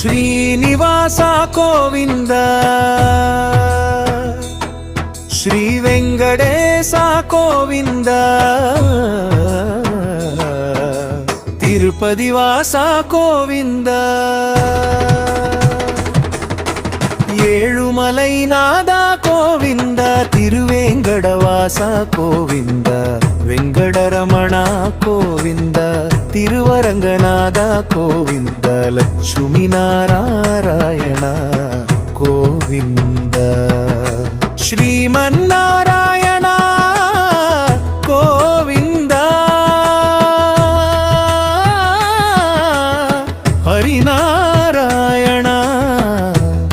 ಶ್ರೀನಿವಾಸ ಗೋವಿಂದ ಶ್ರೀ ವೆಂಕಟೇಶ ಗೋವಿಂದ ತಿರುಪತಿ ವಾಸ ಗೋವಿಂದ ಏಳುಮಲೈ ನಾದ ಗೋವಿಂದ ತಿರುವೇಂಕಟವಾಸ ಗೋವಿಂದ ವೆಂಕಟರಮಣ ಗೋವಿಂದ ತಿರುವರಂಗನಾದ ಗೋವಿಂದ ಲಕ್ಷ್ಮೀನಾರಾಯಣ ಗೋವಿಂದ ಶ್ರೀಮನ್ನಾರಾಯಣ ಗೋವಿಂದ ಹರಿನಾರಾಯಣ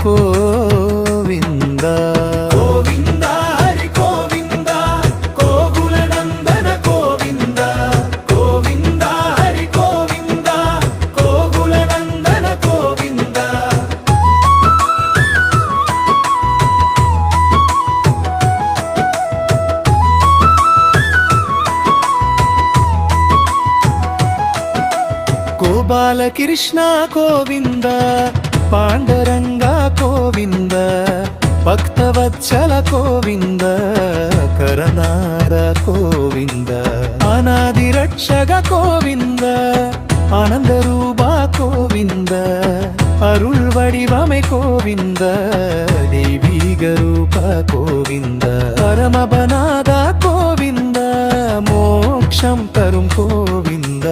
ಗೋವಿಂದ ಗೋವಿಂದ ಹರಿ ಗೋವಿಂದ ಗೋಕುಲನಂದನ ಗೋವಿಂದ ಗೋವಿಂದ ಹರಿ ಗೋವಿಂದ ಗೋಕುಲನಂದನ ಗೋವಿಂದ ಗೋಪಾಲಕೃಷ್ಣ ಗೋವಿಂದ ಪಾಂಡರಂಗ ಗೋವಿಂದ ಭಕ್ತವತ್ಸಲ ಗೋವಿಂದ ಕರನಾರ ಗೋವಿಂದ ಅನಾದಿರಕ್ಷಕ ಗೋವಿಂದ ಆನಂದರೂಪ ಗೋವಿಂದ ಅರುಳ್ ವಡಿವಮೆ ಗೋವಿಂದ ದೈವೀಗ ರೂಪ ಗೋವಿಂದ ಪರಮಪನಾದ ಗೋವಿಂದ ಮೋಕ್ಷಂ ತರುಂ ಗೋವಿಂದ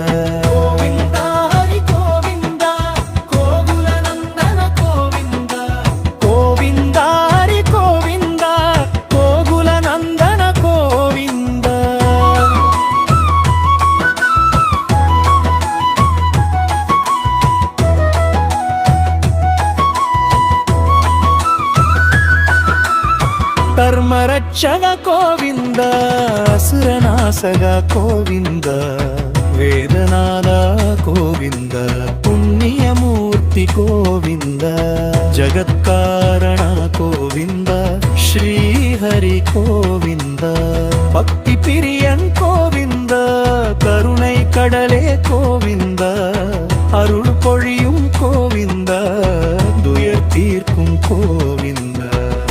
ಧರ್ಮರಕ್ಷಕ ಗೋವಿಂದ ಅಸುರನಾಸಗ ಗೋವಿಂದ ವೇದನಾದ ಗೋವಿಂದ ಪುಣ್ಯಮೂರ್ತಿ ಗೋವಿಂದ ಜಗತ್ಕಾರಣ ಗೋವಿಂದ ಶ್ರೀಹರಿ ಗೋವಿಂದ ಭಕ್ತಿ பிரியன் கோவிந்த கருணை கடலே கோவிந்த அருள் பொழியும் கோவிந்த துயர் தீர்க்கும் கோவிந்த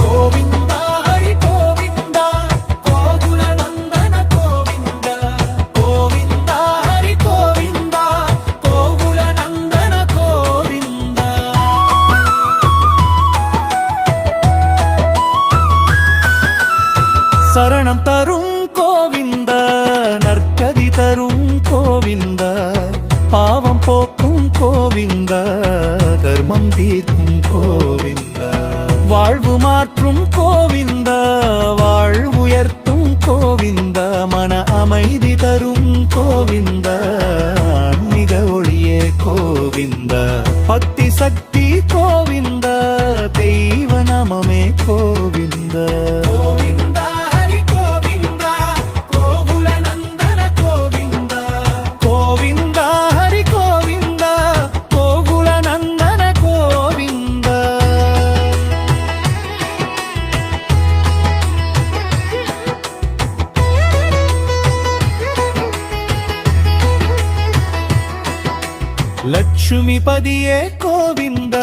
கோவிந்த ஹரி கோவிந்த கோகுலநந்தன கோவிந்த கோவிந்த ஹரி கோவிந்த கோகுலநந்தன கோவிந்த சரணம் தரும் கோவிந்த நற்கதி தரும் கோவிந்த பாவம் போக்கும் கோவிந்த தர்மம் தீர்க்கும் கோவிந்த வாழ்வு மாற்றும் கோவிந்த வாழ்வுயர்த்தும் கோவிந்த மன அமைதி தரும் கோவிந்த ஆன்மீக ஒளியே கோவிந்த பக்தி சக்தி கோவிந்த தெய்வ நமமே கோவிந்த ಲಕ್ಷ್ಮೀಪದಿಯೇ ಗೋವಿಂದ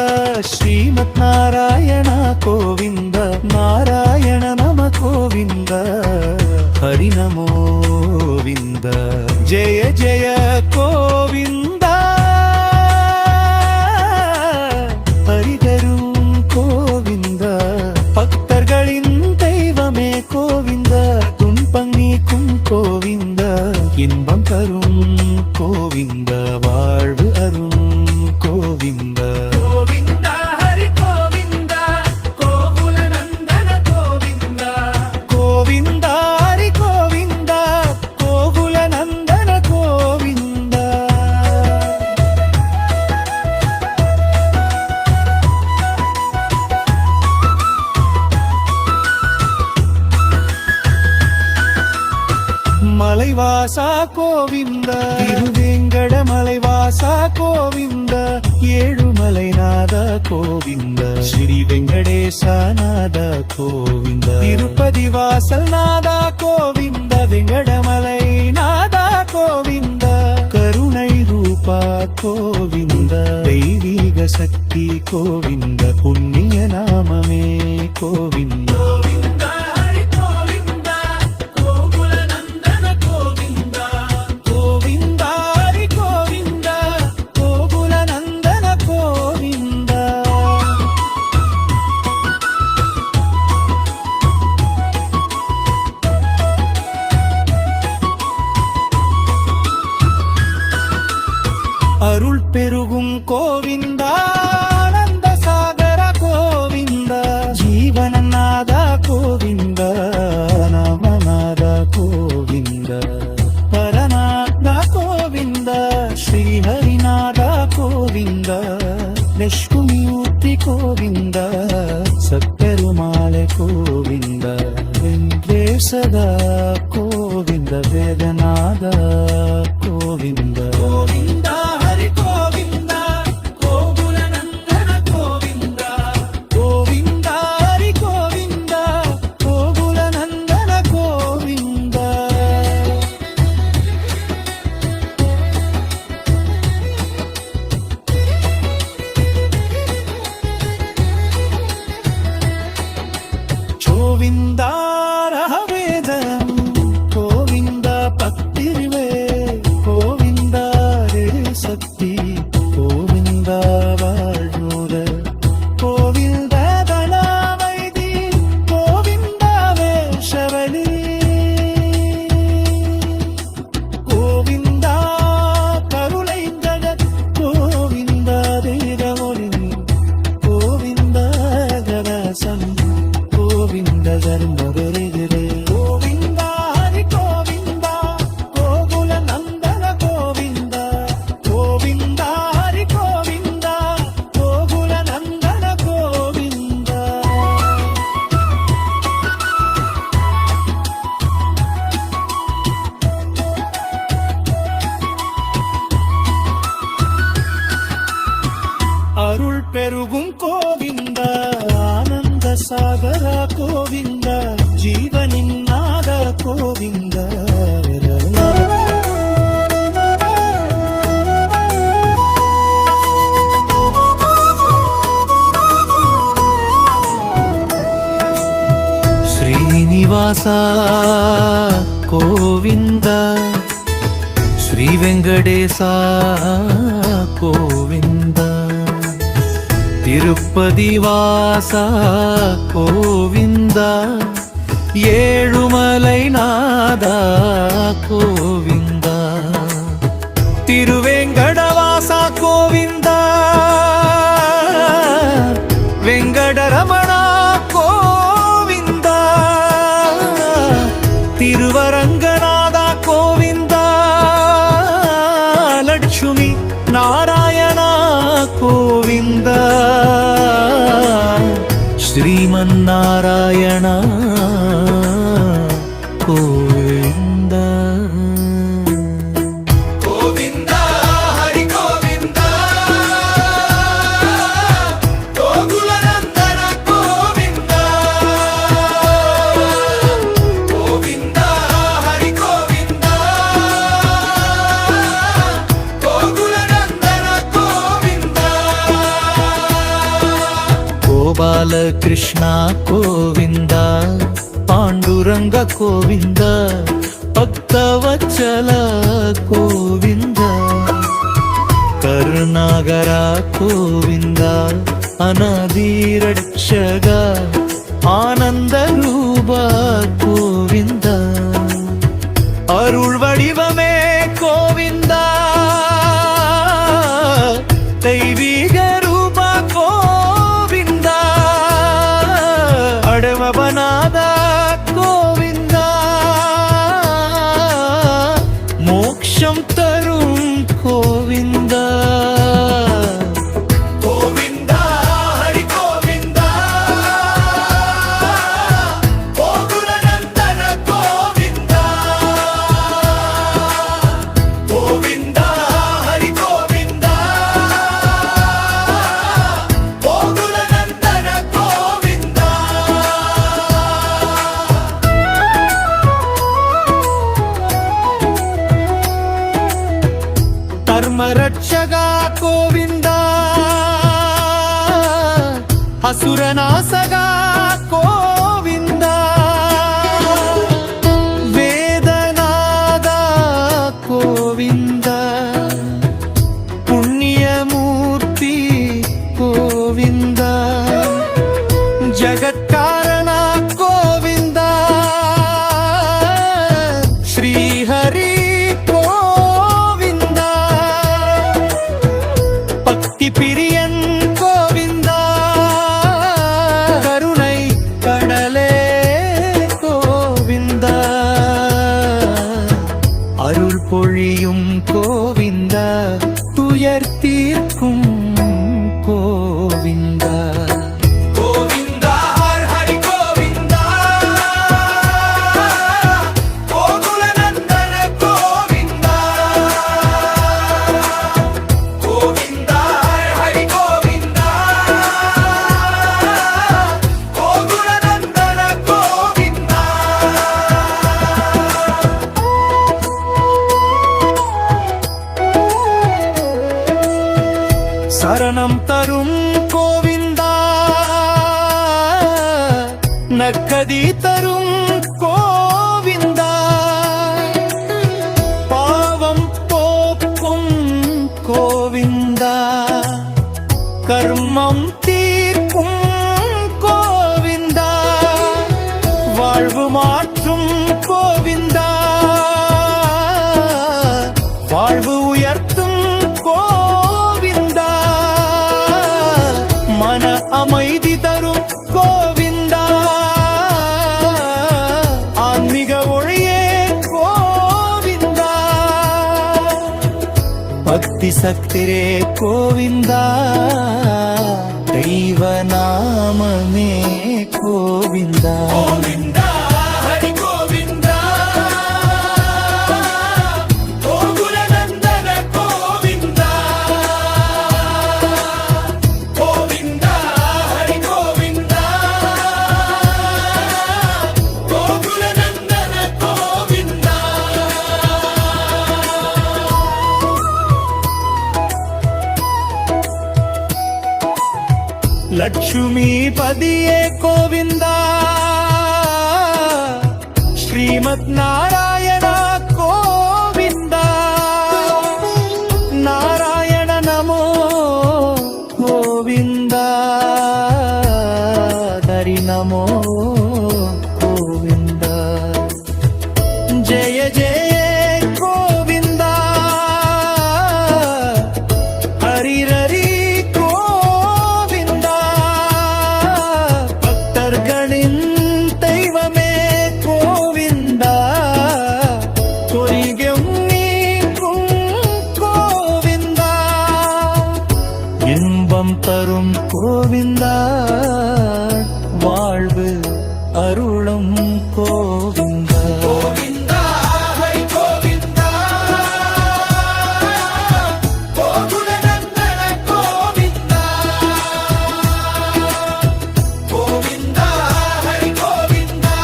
ಶ್ರೀಮತ್ ನಾರಾಯಣ ಗೋವಿಂದ ನಾರಾಯಣ ನಮ ಗೋವಿಂದ ಹರಿ ನಮೋ ಗೋವಿಂದ ಜಯ ಜಯ ಗೋವಿಂದ ಹರಿದರು ಗೋವಿಂದ ಭಕ್ತர்களின் தெய்வமே கோவிந்த துன்பம் நீக்கும் கோவிந்த இன்பம் தரும் கோவிந்த வாழ்வு அரும் கோவிந்த கோவிந்த ஹரி கோவிந்த கோகுலநந்தன கோவிந்த கோவிந்த ஹரி கோவிந்த கோகுலநந்தன கோவிந்த மலைவாசா கோவிந்த திருவேங்கட மலைவாசா கோவிந்த ஏழுமலைநாத கோவிந்த ஸ்ரீ வெங்கடேச நாத கோவிந்த திருப்பதி வாசல் நாத கோவிந்த வெங்கடமலை நாத கோவிந்த கருணை ரூபா கோவிந்த தெய்வீக சக்தி கோவிந்த புண்ணிய நாமமே கோவிந்த அருள் பெருகும் கோவிந்தா ஆனந்த சாகர கோவிந்தா ஜீவனநாத கோவிந்த நாமநாத கோவிந்த பரநாத கோவிந்த ஸ்ரீஹரிநாத கோவிந்த லட்சுமியூர்த்தி கோவிந்த சப்பெருமாளை கோவிந்த வெங்கடேசத கோவிந்த வேதநாத கோவிந்த கோவிந்த கோவிந்தா ரகவேதம் கோவிந்தா பக்திரிவே கோவிந்தா சக்தி கோவிந்தா வாழ்நூர கோவிந்த தனாவைதி கோவிந்தா வேஷவலி கோவிந்தா கருளை ஜகத் கோவிந்தா தேகமொழி கோவிந்தா கரசம் கோவிந்த தர்மபுரிகிரே கோவிந்தா ஹரி கோவிந்தா கோகுல நந்தன கோவிந்தா கோவிந்தா ஹரி கோவிந்தா கோகுல நந்தன கோவிந்தா அருள் பெருகும் கோவிந்தா ஆனந்த சாகர கோவிந்த ஜீவனின் நாத கோவிந்த శ్రీనివాస కోవింద శ్రీ వెంకటేశ కోవింద తిరుపతి వాస కోవింద ఏడుమలై నాద కోవింద తిరువెంకటవాస కోవింద వెంకటరమణ కోవింద తిరువరంగనాథ కోవింద లక్ష్మీ నారాయణ కోవింద శ్రీమన్నారాయణ కోవింద గోవింద హరి గోవింద గోకుల నందన గోవింద గోవింద హరి గోవింద గోకుల నందన గోవింద గోపాలకృష్ణ కోవింద పాండురంగ కోవింద భక్తవత్సల కోవింద కరుణాగర కోవింద అనాది రక్షక ఆనంద రూప కోవింద அருள் வடிவமே கோவிந்த தெய்வீக ரூப கோவிந்த அடவபநாத கோவிந்த மோக்ஷம் தரும் கோவிந்த கோவிந்த ஹரி கோவிந்த கோகுல நந்தன கோவிந்த கோவிந்த ஹரி கோவிந்த ಧರ್ಮರಕ್ಷಕ ಗೋವಿಂದ ಅಸುರನಾಸಗ ಗೋವಿಂದ ವೇದನಾದ ಗೋವಿಂದ ಪುಣ್ಯಮೂರ್ತಿ ಗೋವಿಂದ ಜಗತ್ಕಾರಣ ಗೋವಿಂದ ಶ್ರೀಹರಿ ಗೋವಿಂದ ಭಕ್ತಿ பிரியன் கோவிந்த கருணை கடலே கோவிந்த அருள் பொழியும் கோவிந்த துயர் தீர்க்கும் கோவிந்த சரணம் தரும் கோவிந்தா நக்கதி தரும் கோவிந்தா பாவம் போக்கும் கோவிந்தா கர்மம் தீர்க்கும் கோவிந்தா வாழ்வு மாற்றும் கோவிந்தா வாழ்வு உயர்த்தும் மன அமைதி தரும் கோவிந்தா ஆன்மீக ஒளியே கோவிந்தா பக்தி சக்திரே கோவிந்தா தெய்வ நாமமே கோவிந்தா கோவிந்தா ஹரி கோவிந்தா கோகுலநந்தன கோவிந்தா லட்சுமிபதியே கோவிந்தா ஸ்ரீமத் நாராயண கோவிந்தா நாராயண நமோ கோவிந்தா ஹரி நமோ கோவிந்தா ஜெய ஜெய கோவிந்தா ஹரிரரி தெய்வமே கோவிந்தா கொரிகம் நீக்கும் கோவிந்தா இன்பம் தரும் கோவிந்தா வாழ்வு அருளும் கோவிந்தா கோவிந்தா ஹரி கோவிந்தா கோகுலநந்தன கோவிந்தா கோவிந்தா ஹரி கோவிந்தா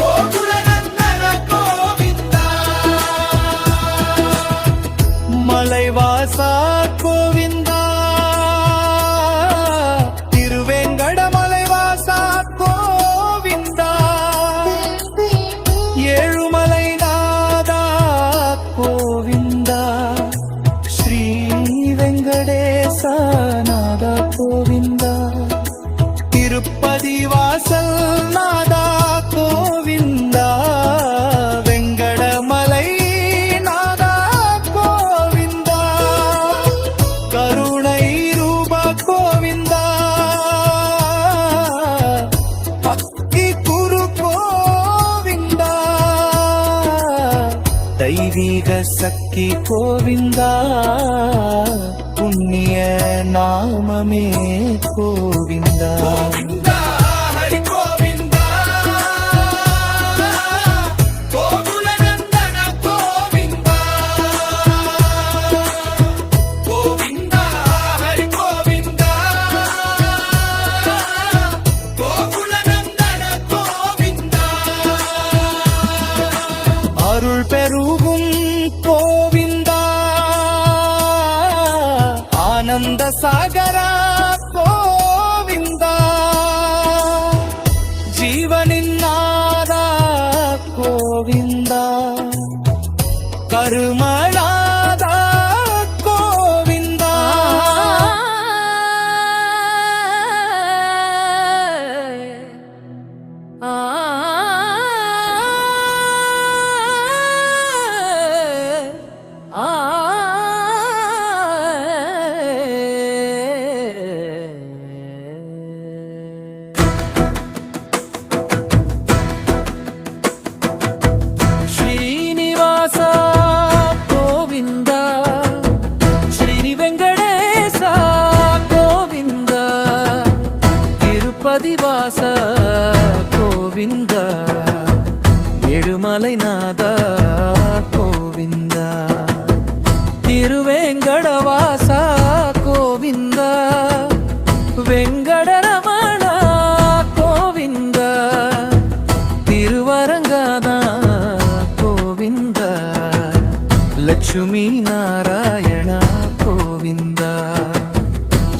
கோகுலநந்தன கோவிந்தா மலைவாசா கோவிந்தா திருவேங்கடமலைவாசா கோவிந்தா ஏழுமலை நாதா கோவிந்தா ஸ்ரீ வெங்கடேச நாதா கோவிந்தா திருப்பதி வாசல் நாதா கோவிந்தா வெங்கடமலை நாதா கோவிந்தா கருணை ரூப கோவிந்தா பக்தி குரு கோவிந்தா தெய்வீக சக்தி கோவிந்தா புண்ணிய நாமமே கோவிந்தா கோவிந்தா ஹரி கோவிந்தா கோகுலநந்தன கோவிந்தா கோவிந்தா ஹரி கோவிந்தா கோகுலநந்தன கோவிந்தா அருள் பெருகும் ಸಾಗರ ಗೋವಿಂದ ಜೀವನಿನ್ನಾದ ಗೋವಿಂದ ಕರುಮಳಾದ ಗೋವಿಂದ ಶ್ರೀನಿವಾಸ ಗೋವಿಂದ ಶ್ರೀ ವೆಂಕಟೇಶ ಗೋವಿಂದ ತಿರುಪತಿ ವಾಸ ಗೋವಿಂದ ಏಳುಮಲೈನಾದ ಗೋವಿಂದ ತಿರುವೆಂಕಟವಾಸ ಗೋವಿಂದ ವೆಂಕಟರಮಣ ಗೋವಿಂದ ತಿರುವರಂಗದ ಗೋವಿಂದ ಲಕ್ಷ್ಮೀ ನಾರಾಯಣ ಗೋವಿಂದ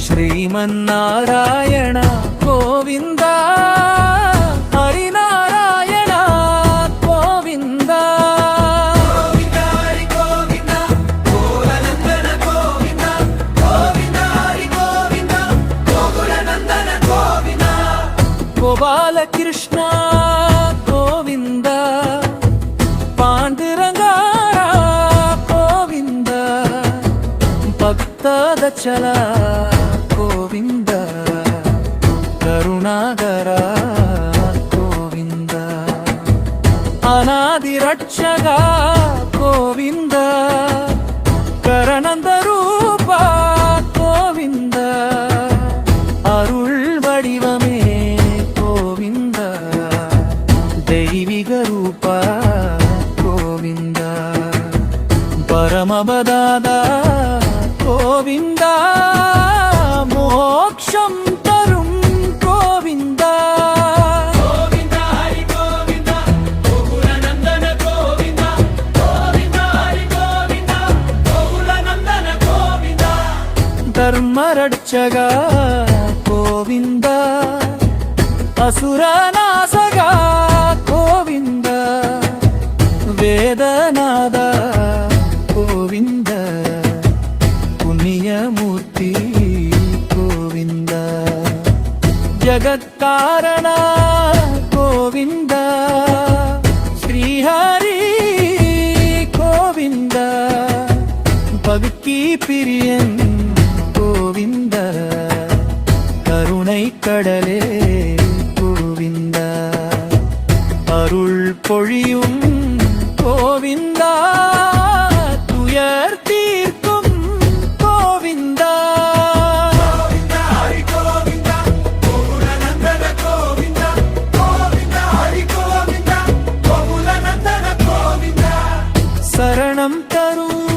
ಶ್ರೀಮನ್ನಾರಾಯಣ ಗೋವಿಂದ ಹರಿನಾರಾಯಣ ಗೋವಿಂದ ಹರಿ ಗೋವಿಂದ ಗೋಲನಂದನ ಗೋವಿಂದ ಗೋವಿಂದ ಹರಿ ಗೋವಿಂದ ಗೋಕುಲನಂದನ ಗೋವಿಂದ ಗೋಪಾಲಕೃಷ್ಣ ಗೋವಿಂದ ಪಾಂಡುರಂಗಾರ ಗೋವಿಂದ ಭಕ್ತದಚಲ ಗೋವಿಂದ ಕರುಣಾಕರ ಗೋವಿಂದ ಅನಾದಿರಕ್ಷಕ ಗೋವಿಂದ ಕರನಂದ ರೂಪ ಗೋವಿಂದ அருள் வடிவமே கோவிந்த தெய்வீக ரூப கோவிந்த பரமபதாத கோவிந்த மோக்ஷம் தரும் கோவிந்த ಗೋವಿಂದ ಹರಿ ಗೋವಿಂದ ಗೋಕುಲನಂದನ ಗೋವಿಂದ ಗೋವಿಂದ ಹರಿ ಗೋವಿಂದ ಗೋಕುಲನಂದನ ಗೋವಿಂದ ಧರ್ಮರಕ್ಷಕ ಗೋವಿಂದ ಅಸುರನಾಸಗ ಗೋವಿಂದ ವೇದನಾದ ಗೋವಿಂದ ಪುಣ್ಯಮೂರ್ತಿ ಗೋವಿಂದ ಜಗತ್ಕಾರಣ ಗೋವಿಂದ ಶ್ರೀಹರಿ ಗೋವಿಂದ பக்தி பிரியன் கோவிந்த கருணை கடலே கோவிந்த அருள் பொழியும் கோவிந்த துயர் தீர்க்கும் கோவிந்த ಗೋವಿಂದ ಹರಿ ಗೋವಿಂದ ಗೋಕುಲನಂದನ ಗೋವಿಂದ ಗೋವಿಂದ ಹರಿ ಗೋವಿಂದ ಗೋಕುಲನಂದನ ಗೋವಿಂದ சரணம் தரும்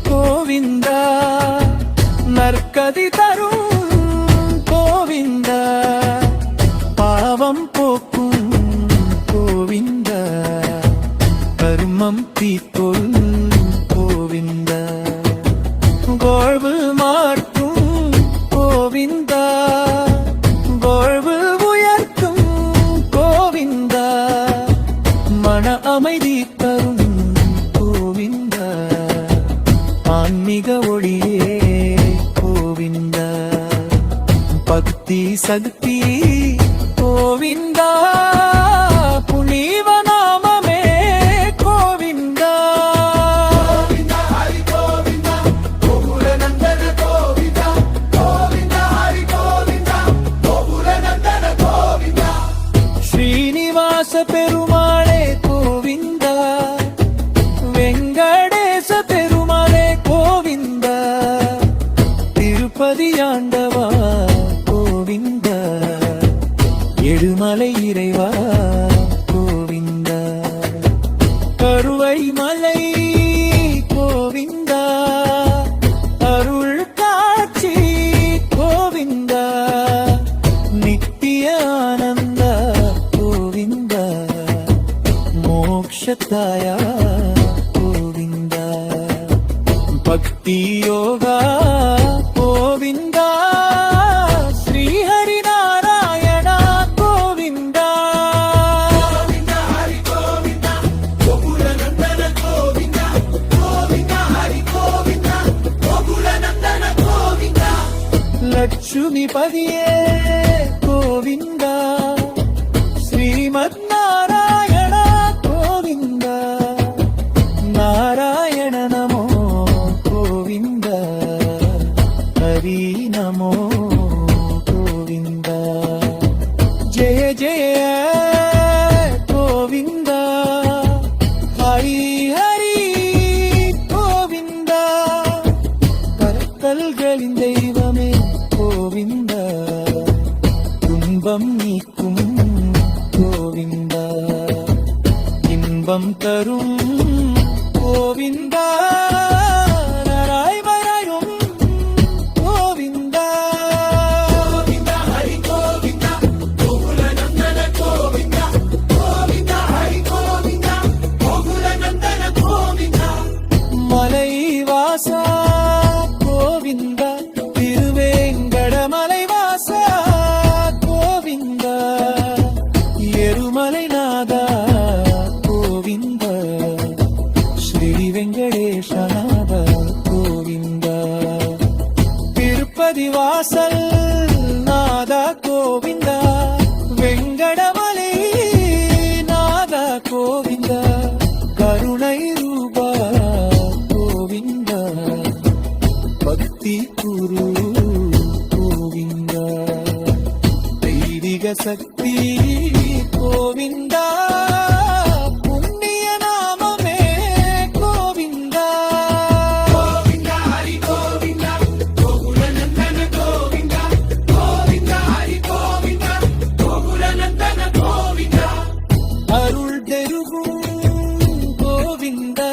கோவிந்த நற்கதி தரும் கோவிந்த பாவம் போக்கும் கோவிந்த கர்மம் தீர்த்தொல் கோவிந்த கோழ்வு மாற்றும் கோவிந்த கோழ்வு உயர்த்தும் கோவிந்த மன அமைதி தரும் கோவிந்த ஆன்மீக ஒளியே கோவிந்த பக்தி சக்தி கோவிந்த புனிவ நாமமே கோவிந்த ಗೋವಿಂದ ಹರಿ ಗೋವಿಂದ ಗೋಕುಲನಂದನ ಗೋವಿಂದ ಗೋವಿಂದ ಹರಿ ಗೋವಿಂದ ಗೋಕುಲನಂದನ ಗೋವಿಂದ ಶ್ರೀನಿವಾಸ ಪೆರುಮಾಳೆ ಗೋವಿಂದ ವೆಂಕಟೇಶ ಪೆರುಮಾಳೆ ಗೋವಿಂದ ತಿರುಪತಿ ಆಂಡವ ಗೋವಿಂದ எழுமலை இறைவா கோவிந்த கருவை மலை கோவிந்த அருள் காட்சி கோவிந்த நித்திய ஆனந்த கோவிந்த மோக்ஷத்தாய கோவிந்த பக்தி யோகா கோவிந்த லட்சுமிபதியே கோவிந்தா ஸ்ரீமத் நாராயண கோவிந்தா நாராயண நமோ கோவிந்தா ஹரி நமோ கோவிந்தா ஜெய ஜெய கோவிந்தா ஹரி ஹரி கோவிந்தா கரத்தல்களின் தெய்வமே கோவிந்தா துன்பம் நீக்கும் கோவிந்தா இன்பம் தரும் கோவிந்தா நராய் வரையும் கோவிந்தா கோவிந்தா ஹரி கோவிந்தா கோகுல நந்தன கோவிந்தா கோவிந்தா ஹரி கோவிந்தா கோகுல நந்தன கோவிந்தா மலை வாசா கோவிந்தா திருவேங்கடமலை வாசா கோவிந்தா எருமலை நாதா கோவிந்தா ஸ்ரீ வெங்கடேஷநாதா கோவிந்தா திருப்பதி வாசல் நாதா கோவிந்தா வெங்கடமலை நாதா கோவிந்தா கருணை ரூபா கோவிந்தா பக்தி குரு கோவிந்தா தெய்வீக சக்தி கோவிந்தா புண்ணிய நாமமே கோவிந்தா கோவிந்தா ஹரி கோவிந்தா கோகுல நந்தன கோவிந்தா கோவிந்தா ஹரி கோவிந்தா கோகுல நந்தன கோவிந்தா அருள் தெருகும் கோவிந்தா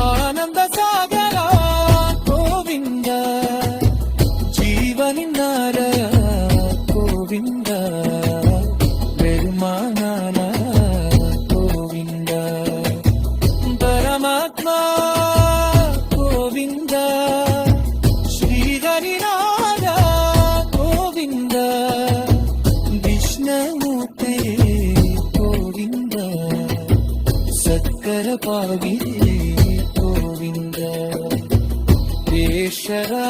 ஆனந்த சாகரா கோவிந்தா ஜீவனின் நாரா கோவிந்தா பெருமானானா கோவிந்தா பரமாத்மா கோவிந்தா ஸ்ரீஹரிநாதா கோவிந்தா விஷ்ணுமூர்த்தே கோவிந்தா சக்கரபாகி கோவிந்தா ஈஸ்வரா